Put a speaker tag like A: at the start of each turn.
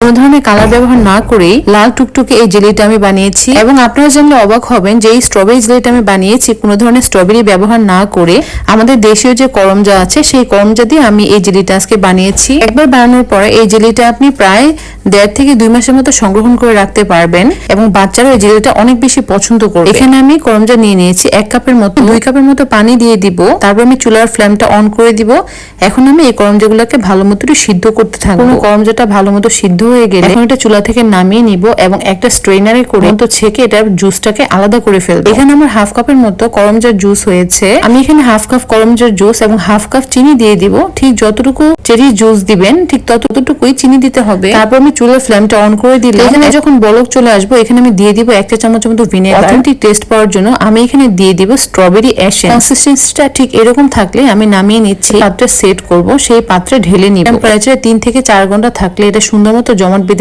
A: কোনো ধরনের কালার ব্যবহার না করেই লাল টুকটুকে এই জেলিটা আমি বানিয়েছি। এবং আপনারা জানলে অবাক হবেন যে এই স্ট্রবেরি জেলিটা আমি বানিয়েছি কোনো ধরনের স্ট্রবেরি ব্যবহার না করে আমাদের দেশীয় যে করমজা আছে সেই করমজা দিয়ে আমি এই জেলিটা আজকে বানিয়েছি। একবার বানানোর পরে এই জেলিটা আপনি প্রায় 1.5 থেকে 2 মাসের মতো সংরক্ষণ করে রাখতে পারবেন এবং বাচ্চারা এই জেলিটা অনেক বেশি পছন্দ করবে। এখানে আমি করমজা নিয়ে নিয়েছি 1 কাপের মতো, 2 কাপের মতো পানি দিয়ে দিব, তারপর আমি চুলার ফ্লেমটা অন করে দিব। এখন আমি এই করমজাগুলোকে ভালো মতো সিদ্ধ করতে থাকবো। করমজাটা ভালো মতো সিদ্ধ হয়ে গেলে এখন এটা চুলা থেকে নামিয়ে নিব এবং একটা স্ট্রেনারে করে মতো ছেঁকে এটার জুসটাকে আলাদা করে ফেলবো। এখানে আমার 1/2 কাপের মতো করমজার জুস হয়েছে। আমি এখানে 1/2 কাপ করমজার জুস এবং 1/2 কাপ চিনি দিয়ে দিব। ঠিক যতটুকু চেরি জুস দিবেন ঠিক ততটুকুই চিনি দিতে হবে। তারপর আমি চুলার ফ্লেমটা অন করে দিলে এখানে যখন বলক চলে আসবো এখানে আমি দিয়ে দিব 1 চা চামচের মতো ভিনেগার। অথেন্টিক টেস্ট পাওয়ার জন্য আমি এখানে দিয়ে দিব স্ট্রবেরি এসেন্স। কনসিস্টেন্সিটা ঠিক এরকম থাকলে আমি নামিয়ে নিচ্ছি, পাত্রে সেট করব, সেই পাত্রে ঢেলে নিব। টেম্পারেচারে 3 থেকে 4 ঘন্টা থাকলে এটা সুন্দর মতো জমাট বেঁধে